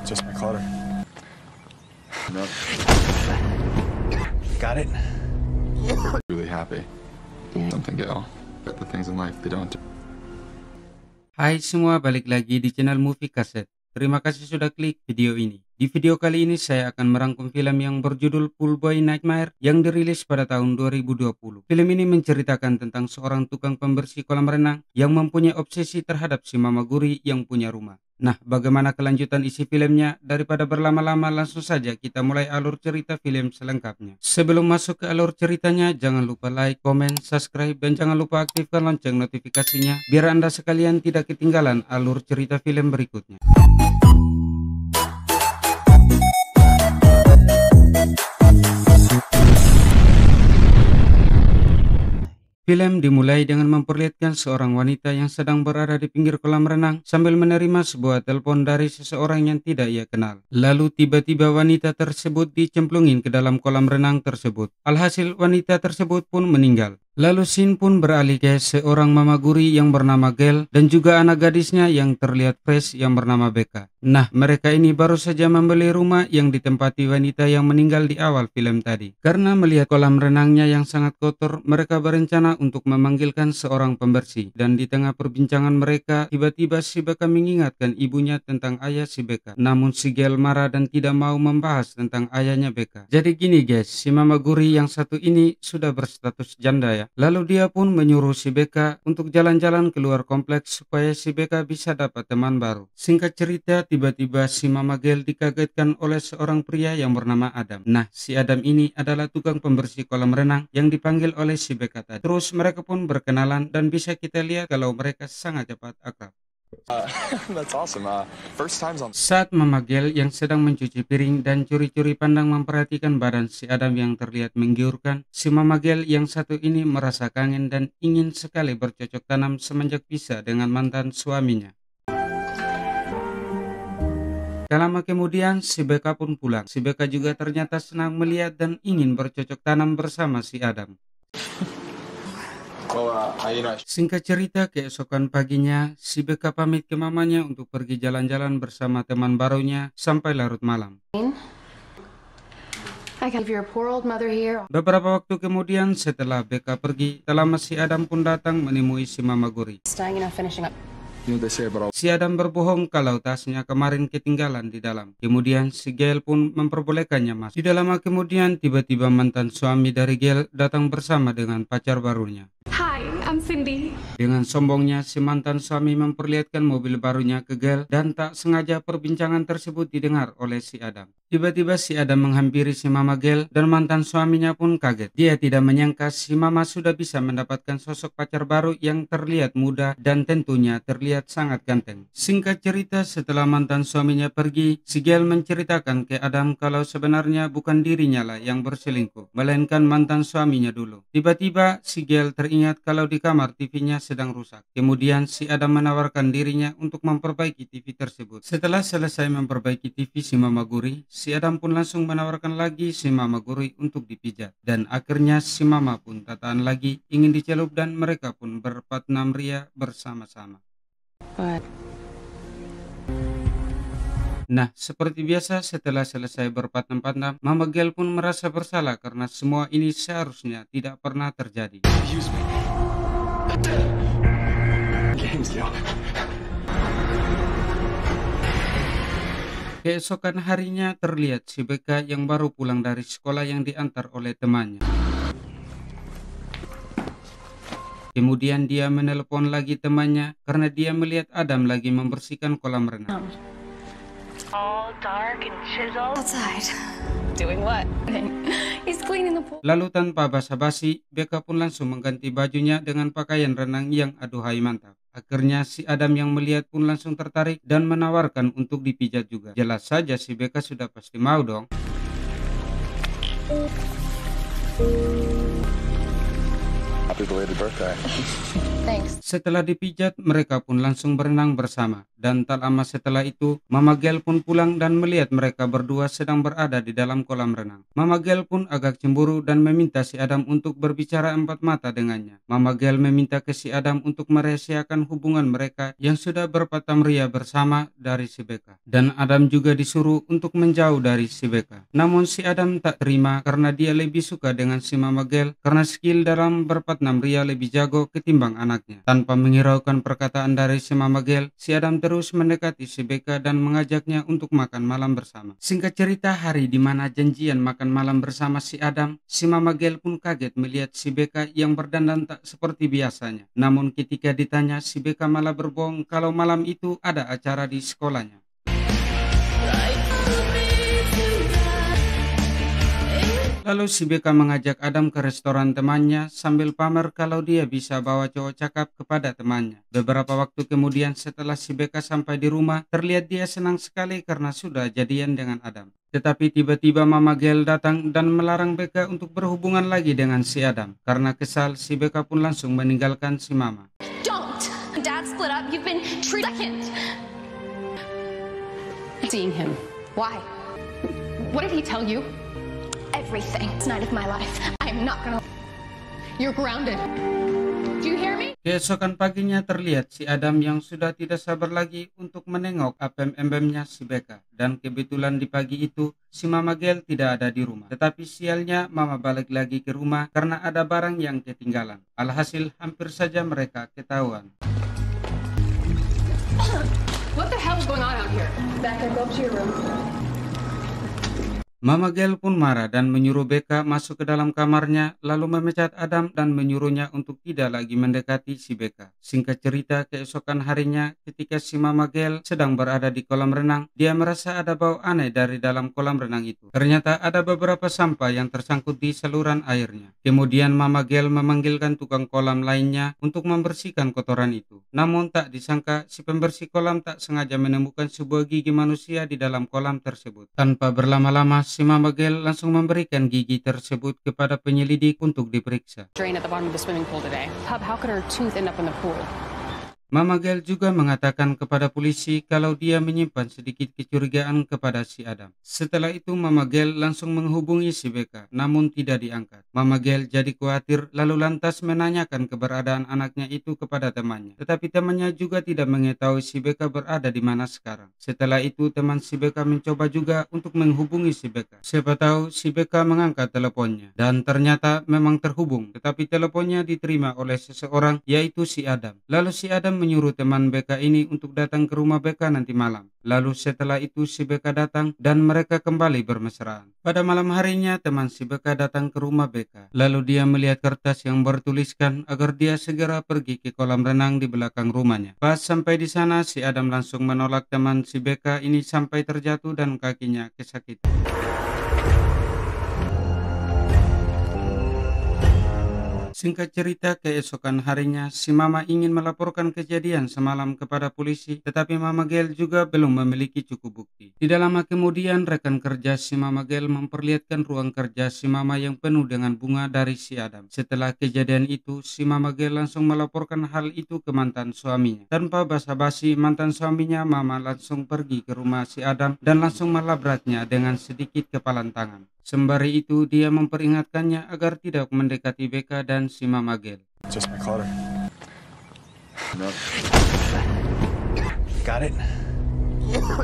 Just my collar. No. Got it? Really happy. Something get all. The things in life they don't. Hai semua, balik lagi di channel Movie Cassette. Terima kasih sudah klik video ini. Di video kali ini saya akan merangkum film yang berjudul Pool Boy Nightmare yang dirilis pada tahun 2020. Film ini menceritakan tentang seorang tukang pembersih kolam renang yang mempunyai obsesi terhadap si Mama Guri yang punya rumah. Nah, bagaimana kelanjutan isi filmnya? Daripada berlama-lama, langsung saja kita mulai alur cerita film selengkapnya. Sebelum masuk ke alur ceritanya, jangan lupa like, komen, subscribe, dan jangan lupa aktifkan lonceng notifikasinya biar Anda sekalian tidak ketinggalan alur cerita film berikutnya. Film dimulai dengan memperlihatkan seorang wanita yang sedang berada di pinggir kolam renang sambil menerima sebuah telepon dari seseorang yang tidak ia kenal. Lalu tiba-tiba wanita tersebut dicemplungin ke dalam kolam renang tersebut. Alhasil wanita tersebut pun meninggal. Lalu scene pun beralih ke seorang Mama Guri yang bernama Gel dan juga anak gadisnya yang terlihat fresh yang bernama Becca. Nah, mereka ini baru saja membeli rumah yang ditempati wanita yang meninggal di awal film tadi. Karena melihat kolam renangnya yang sangat kotor, mereka berencana untuk memanggilkan seorang pembersih. Dan di tengah perbincangan mereka, tiba-tiba si Becca mengingatkan ibunya tentang ayah si Becca. Namun si Gel marah dan tidak mau membahas tentang ayahnya Becca. Jadi gini guys, si Mama Guri yang satu ini sudah berstatus janda ya. Lalu dia pun menyuruh si Becca untuk jalan-jalan keluar kompleks supaya si Becca bisa dapat teman baru. Singkat cerita, tiba-tiba si Mama Gel dikagetkan oleh seorang pria yang bernama Adam. Nah, si Adam ini adalah tukang pembersih kolam renang yang dipanggil oleh si Becca tadi. Terus mereka pun berkenalan dan bisa kita lihat kalau mereka sangat cepat akrab. That's awesome. First times on. Saat Mama Gel yang sedang mencuci piring dan curi-curi pandang memperhatikan badan si Adam yang terlihat menggiurkan, si Mama Gel yang satu ini merasa kangen dan ingin sekali bercocok tanam semenjak pisah dengan mantan suaminya. Tak lama kemudian si Becca pun pulang. Si Becca juga ternyata senang melihat dan ingin bercocok tanam bersama si Adam. Singkat cerita, keesokan paginya, si Becca pamit ke mamanya untuk pergi jalan-jalan bersama teman barunya sampai larut malam. Beberapa waktu kemudian setelah Becca pergi, tak lama si Adam pun datang menemui si Mama Guri. Si Adam berbohong kalau tasnya kemarin ketinggalan di dalam. Kemudian si Gel pun memperbolehkannya masuk. Tidak lama kemudian tiba-tiba mantan suami dari Gel datang bersama dengan pacar barunya. Hi, I'm Cindy. Dengan sombongnya si mantan suami memperlihatkan mobil barunya ke Gel dan tak sengaja perbincangan tersebut didengar oleh si Adam. Tiba-tiba si Adam menghampiri si Mama Gel dan mantan suaminya pun kaget. Dia tidak menyangka si Mama sudah bisa mendapatkan sosok pacar baru yang terlihat muda dan tentunya terlihat sangat ganteng. Singkat cerita, setelah mantan suaminya pergi, si Gel menceritakan ke Adam kalau sebenarnya bukan dirinya lah yang berselingkuh, melainkan mantan suaminya dulu. Tiba-tiba si Gel teringat kalau di kamar TV-nya sedang rusak. Kemudian si Adam menawarkan dirinya untuk memperbaiki TV tersebut. Setelah selesai memperbaiki TV si Mama Guri, si Adam pun langsung menawarkan lagi si Mama Guri untuk dipijat. Dan akhirnya si Mama pun tak tahan lagi, ingin dicelup dan mereka pun berpatnam ria bersama-sama. Nah, seperti biasa setelah selesai berpatnam-patnam, Mama Gel pun merasa bersalah karena semua ini seharusnya tidak pernah terjadi. Keesokan harinya terlihat si Becca yang baru pulang dari sekolah yang diantar oleh temannya. Kemudian dia menelepon lagi temannya karena dia melihat Adam lagi membersihkan kolam renang. All dark and chiseled. Outside. Doing what? He's cleaning the pool. Lalu tanpa basa-basi, Becca pun langsung mengganti bajunya dengan pakaian renang yang aduhai mantap. Akhirnya si Adam yang melihat pun langsung tertarik dan menawarkan untuk dipijat juga. Jelas saja si Becca sudah pasti mau dong. Happy belated birthday. Thanks. Setelah dipijat, mereka pun langsung berenang bersama. Dan tak lama setelah itu, Mama Gail pun pulang dan melihat mereka berdua sedang berada di dalam kolam renang. Mama Gail pun agak cemburu dan meminta si Adam untuk berbicara empat mata dengannya. Mama Gail meminta ke si Adam untuk merahasiakan hubungan mereka yang sudah berpatah-ria bersama dari si Becca. Dan Adam juga disuruh untuk menjauh dari si Becca. Namun si Adam tak terima karena dia lebih suka dengan si Mama Gail karena skill dalam berpatah-ria lebih jago ketimbang anaknya. Tanpa menghiraukan perkataan dari si Mama Gail, si Adam terus mendekati si Becca dan mengajaknya untuk makan malam bersama. Singkat cerita, hari di mana janjian makan malam bersama si Adam, si Mama Gail pun kaget melihat si Becca yang berdandan tak seperti biasanya. Namun ketika ditanya, si Becca malah berbohong kalau malam itu ada acara di sekolahnya. Lalu si Becca mengajak Adam ke restoran temannya sambil pamer kalau dia bisa bawa cowok cakap kepada temannya. Beberapa waktu kemudian setelah si Becca sampai di rumah, terlihat dia senang sekali karena sudah jadian dengan Adam. Tetapi tiba-tiba Mama Gail datang dan melarang Becca untuk berhubungan lagi dengan si Adam. Karena kesal, si Becca pun langsung meninggalkan si Mama. Don't! Dad split up. You've been second. Seeing him. Why? What did he tell you? Everything. It's night of my life. I'm not gonna. You're grounded. Do you hear me? Keesokan paginya terlihat si Adam yang sudah tidak sabar lagi untuk menengok embem-embemnya si Becca. Dan kebetulan di pagi itu si Mama Gail tidak ada di rumah. Tetapi sialnya Mama balik lagi ke rumah karena ada barang yang ketinggalan. Alhasil hampir saja mereka ketahuan. What the hell is going on out here? Becca, go up to your room. Mama Gail pun marah dan menyuruh Becca masuk ke dalam kamarnya, lalu memecat Adam dan menyuruhnya untuk tidak lagi mendekati si Becca. Singkat cerita, keesokan harinya ketika si Mama Gail sedang berada di kolam renang, dia merasa ada bau aneh dari dalam kolam renang itu. Ternyata ada beberapa sampah yang tersangkut di saluran airnya. Kemudian Mama Gail memanggilkan tukang kolam lainnya untuk membersihkan kotoran itu. Namun tak disangka si pembersih kolam tak sengaja menemukan sebuah gigi manusia di dalam kolam tersebut. Tanpa berlama-lama, si Mama Gail langsung memberikan gigi tersebut kepada penyelidik untuk diperiksa. Drain at the bottom of the swimming pool today. How could her tooth end up in the pool? Mama Gail juga mengatakan kepada polisi kalau dia menyimpan sedikit kecurigaan kepada si Adam. Setelah itu Mama Gail langsung menghubungi si Becca, namun tidak diangkat. Mama Gail jadi khawatir lalu lantas menanyakan keberadaan anaknya itu kepada temannya. Tetapi temannya juga tidak mengetahui si Becca berada di mana sekarang. Setelah itu teman si Becca mencoba juga untuk menghubungi si Becca. Siapa tahu si Becca mengangkat teleponnya dan ternyata memang terhubung. Tetapi teleponnya diterima oleh seseorang yaitu si Adam. Lalu si Adam menyuruh teman Becca ini untuk datang ke rumah Becca nanti malam. Lalu setelah itu si Becca datang dan mereka kembali bermesraan. Pada malam harinya teman si Becca datang ke rumah Becca. Lalu dia melihat kertas yang bertuliskan agar dia segera pergi ke kolam renang di belakang rumahnya. Pas sampai di sana si Adam langsung menolak teman si Becca ini sampai terjatuh dan kakinya kesakitan. Singkat cerita, keesokan harinya si Mama ingin melaporkan kejadian semalam kepada polisi, tetapi Mama Gail juga belum memiliki cukup bukti. Tidak lama kemudian rekan kerja si Mama Gail memperlihatkan ruang kerja si Mama yang penuh dengan bunga dari si Adam. Setelah kejadian itu, si Mama Gail langsung melaporkan hal itu ke mantan suaminya. Tanpa basa-basi, mantan suaminya Mama langsung pergi ke rumah si Adam dan langsung melabraknya dengan sedikit kepalan tangan. Sembari itu dia memperingatkannya agar tidak mendekati Becca dan si Mama Gail. Just my clutter. No. Got it?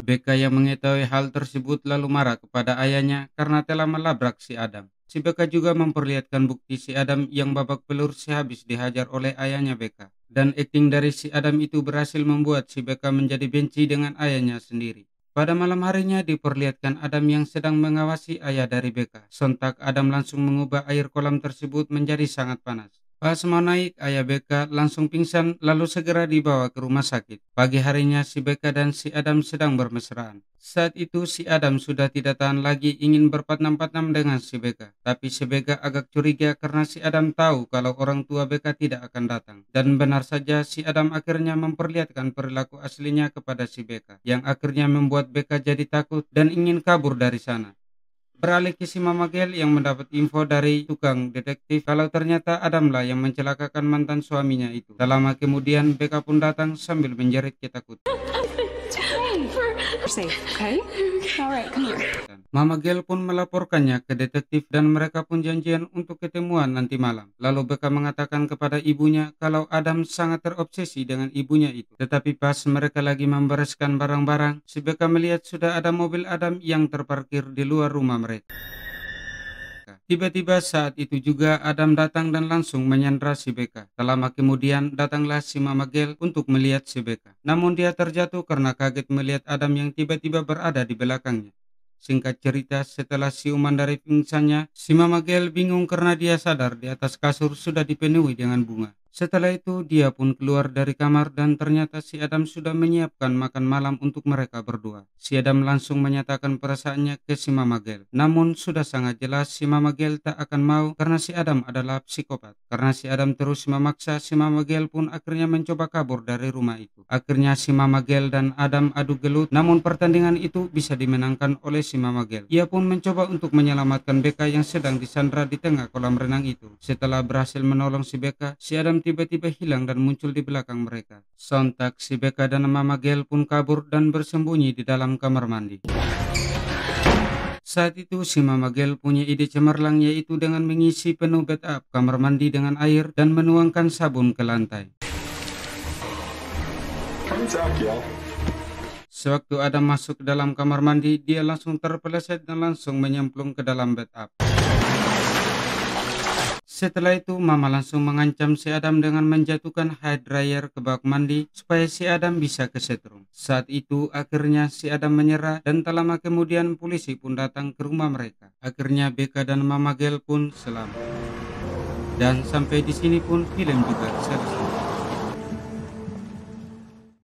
Becca yang mengetahui hal tersebut lalu marah kepada ayahnya karena telah melabrak si Adam. Si Becca juga memperlihatkan bukti si Adam yang babak belur sehabis dihajar oleh ayahnya Becca. Dan akting dari si Adam itu berhasil membuat si Becca menjadi benci dengan ayahnya sendiri. Pada malam harinya diperlihatkan Adam yang sedang mengawasi ayah dari Becca. Sontak Adam langsung mengubah air kolam tersebut menjadi sangat panas. Pas mau naik, ayah Becca langsung pingsan lalu segera dibawa ke rumah sakit. Pagi harinya si Becca dan si Adam sedang bermesraan. Saat itu si Adam sudah tidak tahan lagi ingin berpatnam-patnam dengan si Becca. Tapi si Becca agak curiga karena si Adam tahu kalau orang tua Becca tidak akan datang. Dan benar saja si Adam akhirnya memperlihatkan perilaku aslinya kepada si Becca. Yang akhirnya membuat Becca jadi takut dan ingin kabur dari sana. Beralih ke si Mama Gail yang mendapat info dari tukang detektif kalau ternyata Adamlah yang mencelakakan mantan suaminya itu. Tak lama kemudian Becca pun datang sambil menjerit ketakutan. Safe, okay? All right, come here. Mama Gail pun melaporkannya ke detektif dan mereka pun janjian untuk ketemuan nanti malam. Lalu Becca mengatakan kepada ibunya kalau Adam sangat terobsesi dengan ibunya itu. Tetapi pas mereka lagi membereskan barang-barang, si Becca melihat sudah ada mobil Adam yang terparkir di luar rumah mereka. Tiba-tiba saat itu juga Adam datang dan langsung menyandra si Becca. Tak lama kemudian datanglah si Mama Gail untuk melihat si Becca. Namun dia terjatuh karena kaget melihat Adam yang tiba-tiba berada di belakangnya. Singkat cerita, setelah siuman dari pingsannya, si Mama Gail bingung karena dia sadar di atas kasur sudah dipenuhi dengan bunga. Setelah itu, dia pun keluar dari kamar dan ternyata si Adam sudah menyiapkan makan malam untuk mereka berdua. Si Adam langsung menyatakan perasaannya ke si Mama Gail. Namun sudah sangat jelas si Mama Gail tak akan mau karena si Adam adalah psikopat. Karena si Adam terus memaksa, si Mama Gail pun akhirnya mencoba kabur dari rumah itu. Akhirnya si Mama Gail dan Adam adu gelut, namun pertandingan itu bisa dimenangkan oleh si Mama Gail. Ia pun mencoba untuk menyelamatkan Becca yang sedang disandra di tengah kolam renang itu. Setelah berhasil menolong si Becca, si Adam tiba-tiba hilang dan muncul di belakang mereka. Sontak si Becca dan Mama Gail pun kabur dan bersembunyi di dalam kamar mandi. Saat itu si Mama Gail punya ide cemerlang, yaitu dengan mengisi penuh bathtub kamar mandi dengan air dan menuangkan sabun ke lantai. Sewaktu Adam masuk ke dalam kamar mandi, dia langsung terpeleset dan langsung menyemplung ke dalam bathtub. Setelah itu, Mama langsung mengancam si Adam dengan menjatuhkan hair dryer ke bak mandi supaya si Adam bisa kesetrum. Saat itu, akhirnya si Adam menyerah dan tak lama kemudian polisi pun datang ke rumah mereka. Akhirnya Becca dan Mama Gail pun selamat. Dan sampai di sini pun film juga selesai.